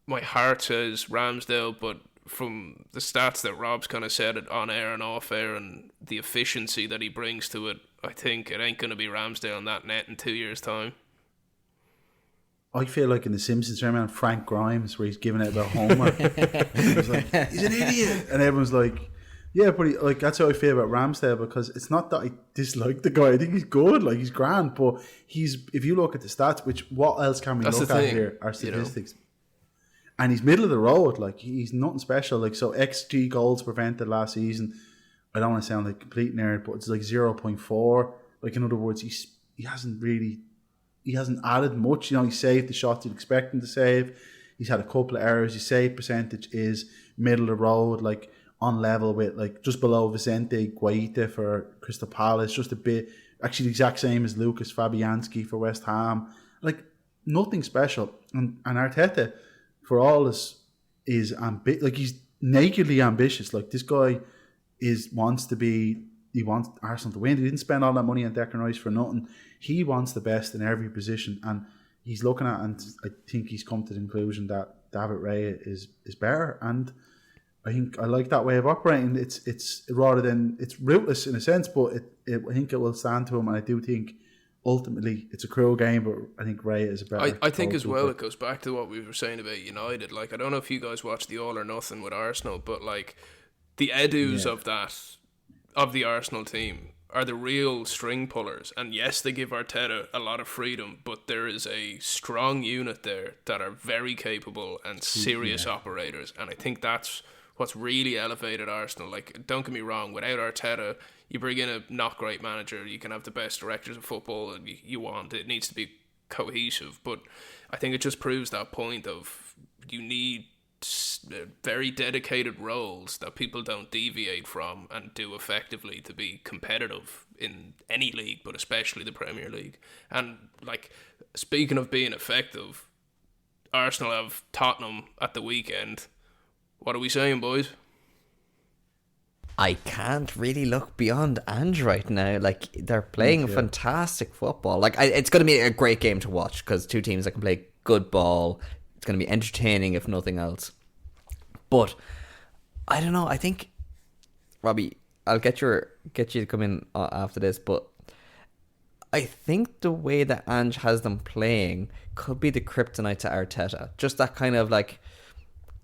my heart says Ramsdale. But from the stats that Rob's kind of said it on air and off air, and the efficiency that he brings to it, I think it ain't going to be Ramsdale in that net in 2 years' time. I feel like in The Simpsons, remember Frank Grimes, where he's giving it about Homer. He's like, he's an idiot. And everyone's like, yeah, but that's how I feel about Ramsdale, because it's not that I dislike the guy. I think he's good, like, he's grand. But if you look at the stats, what else can we look at here? Our statistics. You know? And he's middle of the road. Like, he's nothing special. Like, so XG goals prevented last season, I don't want to sound like a complete nerd, but it's like 0.4. Like, in other words, he hasn't added much. You know, he saved the shots you'd expect him to save. He's had a couple of errors. His save percentage is middle of the road, like on level with, like, just below Vicente Guaita for Crystal Palace, just a bit, actually the exact same as Lucas Fabianski for West Ham. Like, nothing special. And Arteta, for all this, is he's nakedly ambitious. Like, this guy he wants Arsenal to win. He didn't spend all that money on Declan Rice for nothing. He wants the best in every position, and he's looking at, and I think he's come to the conclusion that David Raya is better, and I think I like that way of operating. It's rather than it's ruthless in a sense, but I think it will stand to him, and I do think ultimately it's a cruel game, but I think Raya is a better. I think as well it goes back to what we were saying about United. Like, I don't know if you guys watch the All or Nothing with Arsenal, but like the Edus of the Arsenal team are the real string pullers. And yes, they give Arteta a lot of freedom, but there is a strong unit there that are very capable and serious operators. And I think that's what's really elevated Arsenal. Like, don't get me wrong, without Arteta, you bring in a not great manager, you can have the best directors of football and you want. It needs to be cohesive. But I think it just proves that point of you need very dedicated roles that people don't deviate from and do effectively to be competitive in any league, but especially the Premier League. And like, speaking of being effective, Arsenal have Tottenham at the weekend. What are we saying, boys? I can't really look beyond Ange right now. Like, they're playing fantastic football. Like, it's going to be a great game to watch because two teams that can play good ball. It's going to be entertaining if nothing else. But I don't know. I think, Robbie, I'll get you to come in after this. But I think the way that Ange has them playing could be the kryptonite to Arteta. Just that kind of like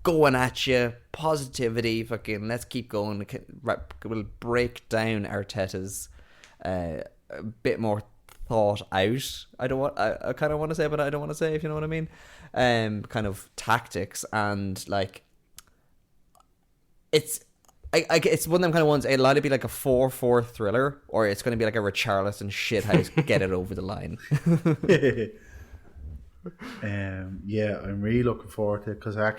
going at you, positivity, fucking let's keep going. Will break down Arteta's a bit more thought out. I kind of want to say, but I don't want to say, if you know what I mean. Kind of tactics, and like it's one of them kind of ones. It'll either be like a 4-4 thriller, or it's going to be like a Richarlison shithouse get it over the line. Yeah, I'm really looking forward to it because I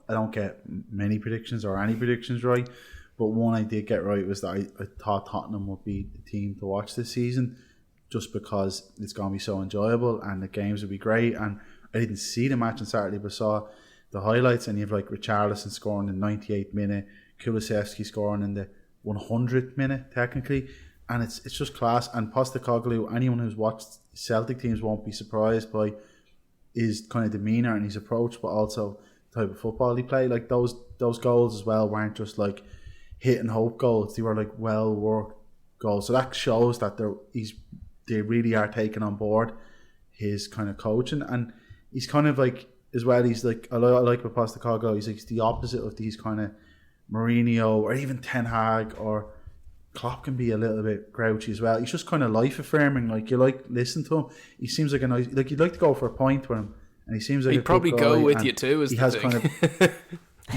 don't get many predictions or any predictions right, but one I did get right was that I thought Tottenham would be the team to watch this season, just because it's going to be so enjoyable and the games will be great. And I didn't see the match on Saturday, but saw the highlights, and you have like Richarlison scoring in the 98th minute, Kulusevski scoring in the 100th minute technically, and it's just class. And Postecoglou, anyone who's watched Celtic teams won't be surprised by his kind of demeanour and his approach, but also the type of football he played. Like those goals as well weren't just like hit and hope goals, they were like well worked goals. So that shows that they really are taking on board his kind of coaching, and he's kind of like, as well, he's like, I like with Postecoglou, he's like the opposite of these kind of Mourinho or even Ten Hag, or Klopp can be a little bit grouchy as well. He's just kind of life affirming. Like, you like listen to him. He seems like a nice, like you'd like to go for a pint with him, and he seems like he'd probably go with you too. He has kind of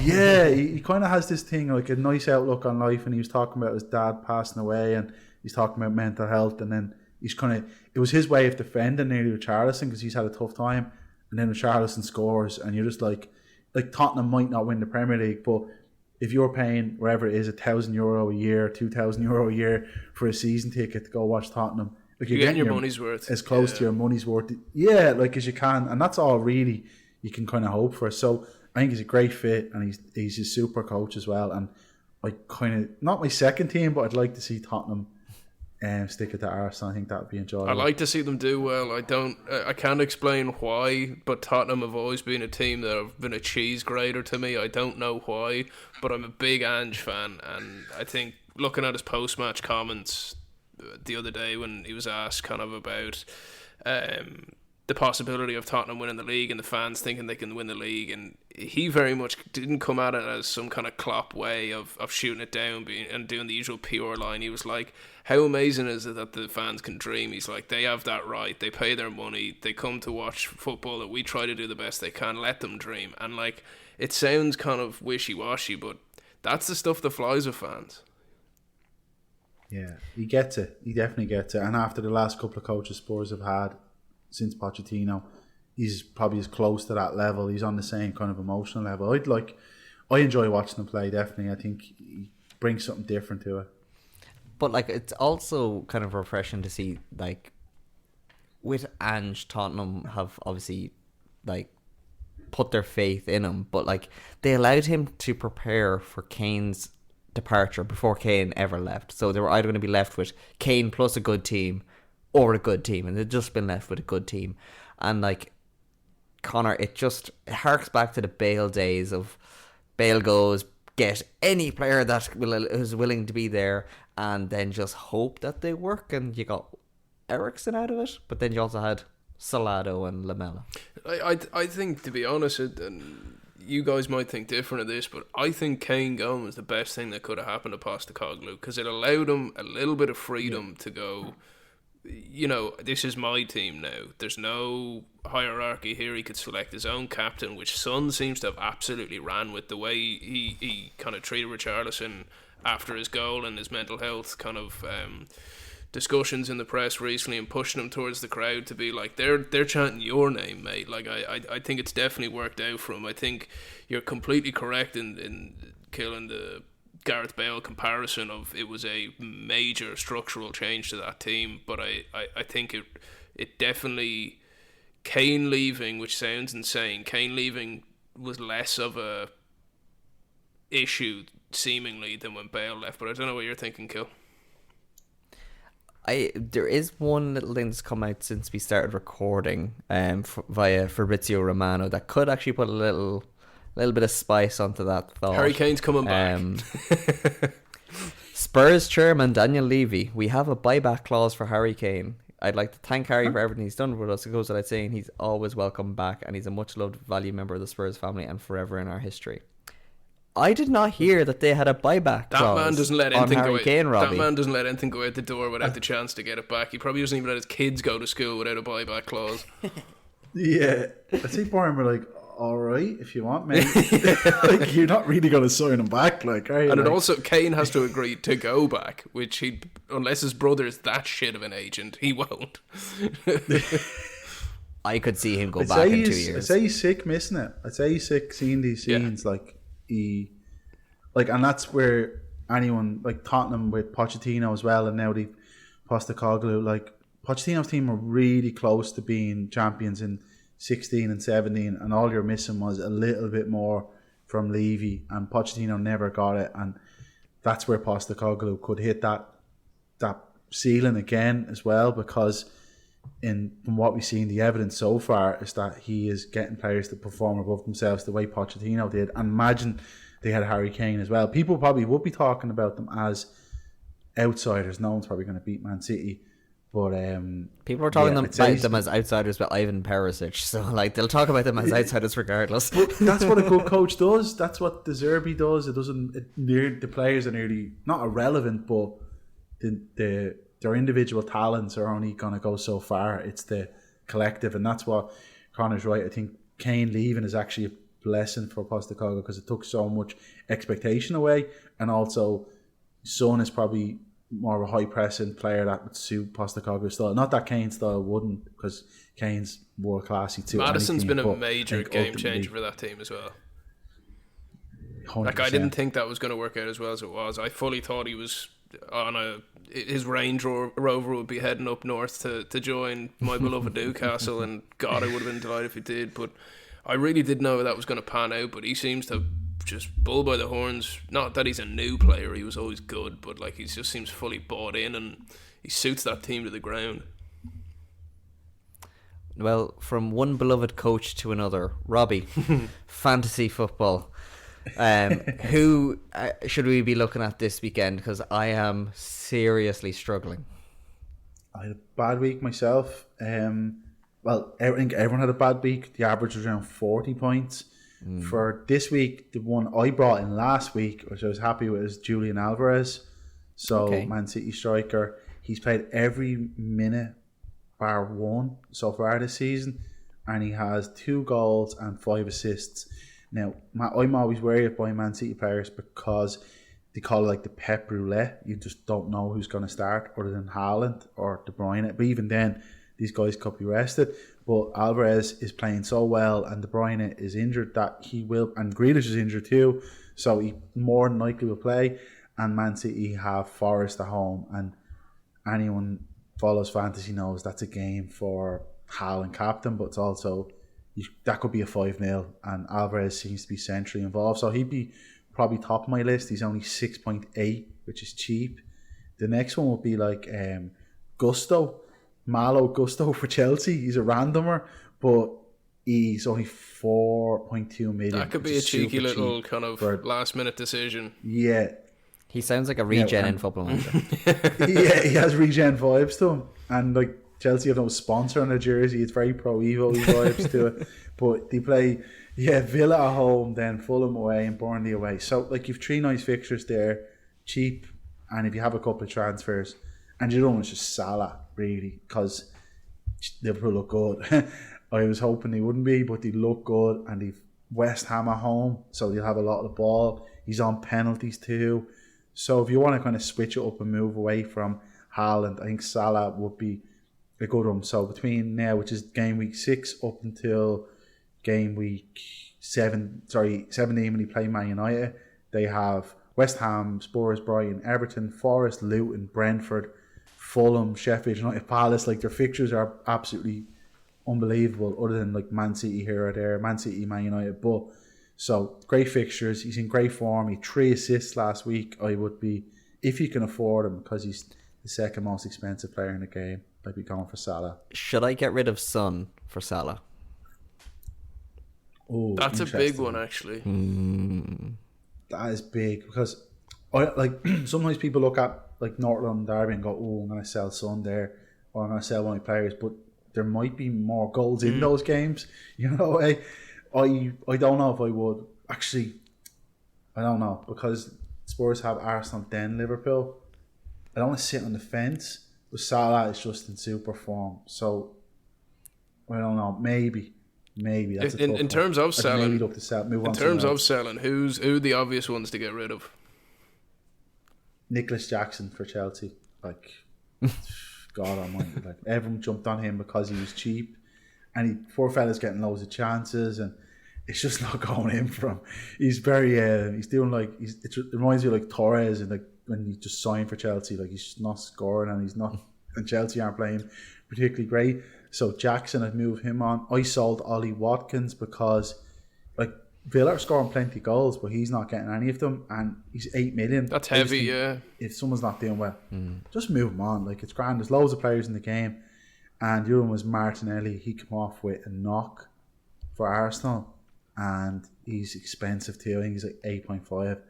yeah, he kind of has this thing like a nice outlook on life, and he was talking about his dad passing away, and he's talking about mental health, and then he's kind of, it was his way of defending nearly Richarlison because he's had a tough time. And then Richarlison scores, and you're just like Tottenham might not win the Premier League, but if you're paying wherever it is €1,000 a year, €2,000 a year for a season ticket to go watch Tottenham, like you're getting your money's worth, as close to your money's worth, like as you can, and that's all really you can kind of hope for. So I think he's a great fit, and he's a super coach as well. And I kind of, not my second team, but I'd like to see Tottenham stick it to Arsenal. I think that would be enjoyable. I like to see them do well. I can't explain why, but Tottenham have always been a team that have been a cheese grater to me. I don't know why, but I'm a big Ange fan, and I think looking at his post-match comments the other day when he was asked kind of about the possibility of Tottenham winning the league and the fans thinking they can win the league, and he very much didn't come at it as some kind of Klopp way of shooting it down and doing the usual PR line. He was like, how amazing is it that the fans can dream? He's like, they have that right, they pay their money, they come to watch football that we try to do the best they can, let them dream. And like, it sounds kind of wishy-washy, but that's the stuff that flies with fans. Yeah, he gets it. He definitely gets it. And after the last couple of coaches Spurs have had since Pochettino, he's probably as close to that level. He's on the same kind of emotional level. I enjoy watching him play, definitely. I think he brings something different to it. But like, it's also kind of refreshing to see, like, with Ange, Tottenham have obviously like put their faith in him, but like they allowed him to prepare for Kane's departure before Kane ever left. So they were either going to be left with Kane plus a good team or a good team, and they've just been left with a good team. And like Connor, it harks back to the Bale days of Bale goes, get any player that is willing to be there, and then just hope that they work. And you got Eriksen out of it, but then you also had Salado and Lamela. I think, to be honest, and you guys might think different of this, but I think Kane going was the best thing that could have happened to Postecoglou, because it allowed him a little bit of freedom to go, you know, this is my team now. There's no hierarchy here. He could select his own captain, which Son seems to have absolutely ran with, the way he kind of treated Richarlison after his goal and his mental health kind of discussions in the press recently, and pushing him towards the crowd to be like, they're chanting your name, mate. Like I think it's definitely worked out for him. I think you're completely correct in killing the Gareth Bale comparison of it was a major structural change to that team, but I think it definitely, Kane leaving, which sounds insane, Kane leaving was less of a issue seemingly than when Bale left. But I don't know what you're thinking, Kill. There is one little thing that's come out since we started recording via Fabrizio Romano that could actually put a little bit of spice onto that thought. Harry Kane's coming back. Spurs chairman Daniel Levy, we have a buyback clause for Harry Kane. I'd like to thank Harry for everything he's done with us. It goes without saying he's always welcome back, and he's a much loved, valued member of the Spurs family and forever in our history. I did not hear that they had a buyback clause. That man doesn't let anything go out. Kane, that man doesn't let anything go out the door without the chance to get it back. He probably doesn't even let his kids go to school without a buyback clause. Yeah, I see Bayern were like, all right, if you want, mate. Like, you're not really going to sign him back, like, are you? And like, it also, Kane has to agree to go back, which he, unless his brother is that shit of an agent, he won't. I could see him go back in 2 years. I'd say he's sick missing it. I'd say he's sick seeing these scenes. Like, and that's where anyone, like Tottenham with Pochettino as well, and now the Postecoglou, like, Pochettino's team are really close to being champions in 16 and 17, and all you're missing was a little bit more from Levy, and Pochettino never got it, and that's where Postecoglou could hit that ceiling again as well, because from what we've seen, the evidence so far is that he is getting players to perform above themselves the way Pochettino did. And imagine they had Harry Kane as well. People probably would be talking about them as outsiders. No one's probably going to beat Man City. But people are talking about them as outsiders with Ivan Perisic, so like they'll talk about them as outsiders regardless. But that's what a good coach does. That's what De Zerbi does. The players are nearly not irrelevant, but their individual talents are only going to go so far. It's the collective, and that's what Connor's right. I think Kane leaving is actually a blessing for Postecoglou, because it took so much expectation away, and also Son is probably more of a high pressing player that would suit Postecoglou's style. Not that Kane's style wouldn't, because Kane's world classy too. Madison's been a major game changer for that team as well. 100%. Like, I didn't think that was going to work out as well as it was. I fully thought he was on his Range Rover would be heading up north to join my beloved Newcastle, and God, I would have been delighted if he did. But I really did know that was going to pan out. But he seems to just bull by the horns. Not that he's a new player, he was always good, but like, he just seems fully bought in, and he suits that team to the ground. Well, from one beloved coach to another, Robbie, fantasy football. Who should we be looking at this weekend? Because I am seriously struggling. I had a bad week myself. Well, I think everyone had a bad week. The average was around 40 points. For this week, the one I brought in last week, which I was happy with, is Julian Alvarez. So, okay. Man City striker. He's played every minute bar one so far this season, and he has 2 goals and 5 assists. Now, I'm always worried by Man City players because they call it like the pep roulette. You just don't know who's going to start other than Haaland or De Bruyne. But even then, these guys could be rested. But Alvarez is playing so well, and De Bruyne is injured that he will, and Grealish is injured too, so he more than likely will play. And Man City have Forest at home, and anyone follows fantasy knows that's a game for Haaland captain, but it's also, that could be a 5-0, and Alvarez seems to be centrally involved, so he'd be probably top of my list. He's only 6.8, which is cheap. The next one would be like Malo Gusto for Chelsea. He's a randomer, but he's only 4.2 million. That could be a cheeky little kind of last minute decision. Yeah. He sounds like a regen in Football Manager. Yeah, he has regen vibes to him. And like Chelsea have no sponsor on their jersey. It's very pro Evo vibes to it. But they play Villa at home, then Fulham away and Burnley away. So like you've 3 nice fixtures there, cheap, and if you have a couple of transfers, and you don't want just Salah really, because Liverpool look good. I was hoping they wouldn't be, but they look good, and they've West Ham at home, so they'll have a lot of the ball. He's on penalties too. So if you want to kind of switch it up and move away from Haaland, I think Salah would be a good one. So between now, which is game week 6 up until game week 17 when he play Man United, they have West Ham, Spurs, Brighton, Everton, Forest, Luton, Brentford, Fulham, Sheffield United, Palace. Like their fixtures are absolutely unbelievable, other than like Man City here or there, Man City, Man United. But so great fixtures. He's in great form. He had 3 assists last week. I would be, if you can afford him, because he's the second most expensive player in the game, I'd be going for Salah. Should I get rid of Son for Salah? Oh, that's a big one, actually. That is big, because I like sometimes people look at like North London Derby and go, "Oh, I'm going to sell Son there, or I'm going to sell one of my players," but there might be more goals in those games. You know, I don't know if I would actually. I don't know, because Spurs have Arsenal, then Liverpool. I don't want to sit on the fence. But Salah is just in super form, so I don't know. Maybe that's in terms of selling. Maybe look to sell. Move in on terms of selling, who are the obvious ones to get rid of? Nicholas Jackson for Chelsea. Like, God almighty, like everyone jumped on him because he was cheap, and poor fella's getting loads of chances, and it's just not going in for him. He's very, he's doing like it reminds me of like Torres, and like when he just signed for Chelsea, like he's just not scoring, and he's not, and Chelsea aren't playing particularly great. So Jackson, I'd move him on. I sold Ollie Watkins because like Villa are scoring plenty of goals, but he's not getting any of them, and he's 8 million. That's heavy, yeah. If someone's not doing well, just move him on. Like, it's grand. There's loads of players in the game, and the other one was Martinelli. He came off with a knock for Arsenal, and he's expensive too. I think he's like 8.5.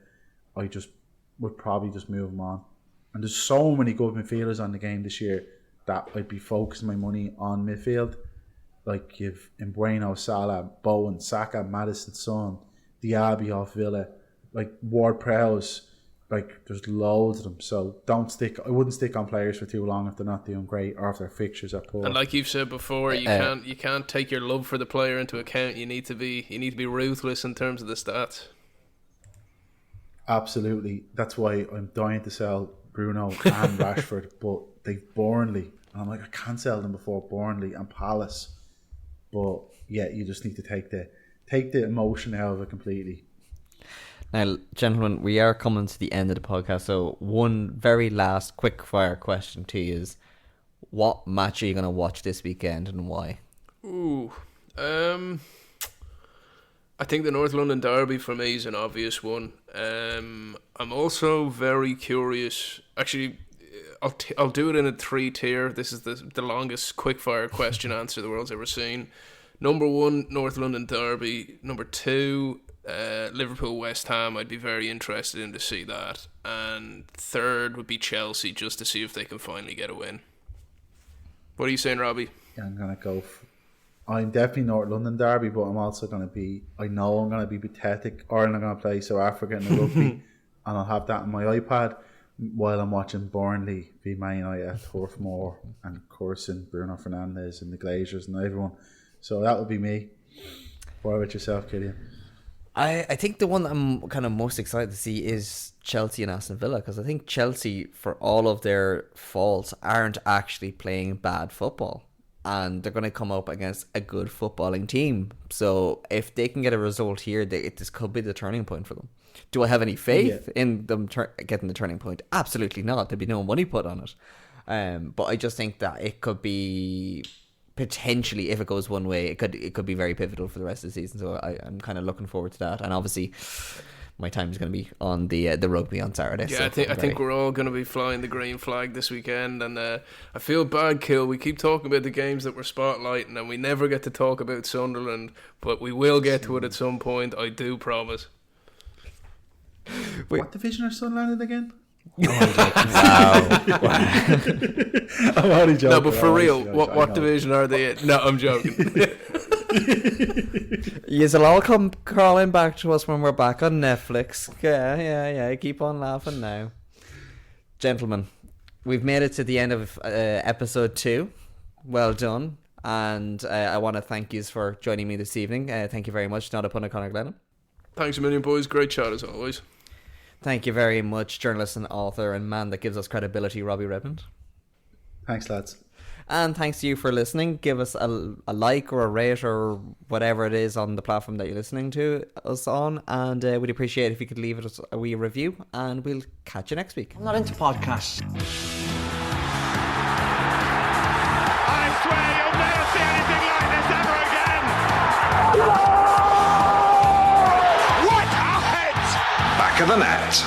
I just would probably just move him on. And there's so many good midfielders on the game this year that I'd be focusing my money on midfield. Like you've Mbueno, Salah, Bowen, Saka, Maddison, Son, Diaby off Villa, like Ward-Prowse, like there's loads of them. So I wouldn't stick on players for too long if they're not doing great or if their fixtures are poor. And like you've said before, you can't take your love for the player into account. You need to be ruthless in terms of the stats. Absolutely. That's why I'm dying to sell Bruno and Rashford, but they've Burnley, and I'm like, I can't sell them before Burnley and Palace. But yeah, you just need to take the emotion out of it completely. Now, gentlemen, we are coming to the end of the podcast, so one very last quick fire question to you is, what match are you going to watch this weekend and why? Ooh, I think the North London Derby for me is an obvious one. I'm also very curious. Actually, I'll do it in a 3-tier. This is the longest quickfire question answer the world's ever seen. Number 1, North London Derby. Number 2, Liverpool West Ham. I'd be very interested in to see that. And 3rd would be Chelsea, just to see if they can finally get a win. What are you saying, Robbie? Yeah, I'm definitely North London Derby, but I'm also going to be, I know I'm going to be pathetic. Ireland are going to play South Africa in the rugby, and I'll have that on my iPad while I'm watching Burnley v Man United at Turf Moor and cursing Bruno Fernandes and the Glazers and everyone. So that would be me. What about yourself, Killian? I think the one that I'm kind of most excited to see is Chelsea and Aston Villa, because I think Chelsea, for all of their faults, aren't actually playing bad football. And they're going to come up against a good footballing team. So if they can get a result here, this could be the turning point for them. Do I have any faith in them getting the turning point? Absolutely not. There'd be no money put on it. But I just think that it could be potentially, if it goes one way, it could be very pivotal for the rest of the season. So I'm kind of looking forward to that. And obviously, my time is going to be on the rugby on Saturday. Yeah, so I think we're all going to be flying the green flag this weekend, and I feel bad, Kill. We keep talking about the games that we're spotlighting, and we never get to talk about Sunderland, but we will get to it at some point. I do promise. What division are Sunderland in again? Wow. I'm only joking. No, but for real, what division are they in? No, I'm joking. You'll all come crawling back to us when we're back on Netflix. Yeah. Keep on laughing now. Gentlemen, we've made it to the end of episode 2. Well done. And I want to thank you for joining me this evening. Thank you very much. Not a pun, Conor Glennon. Thanks a million, boys. Great chat as always. Thank you very much, journalist and author and man that gives us credibility, Robbie Redmond. Thanks, lads. And thanks to you for listening. Give us a like or a rate or whatever it is on the platform that you're listening to us on. And we'd appreciate it if you could leave us a wee review. And we'll catch you next week. I'm not into podcasts. I swear you'll never see anything like this ever again. What a hit! Back of the net.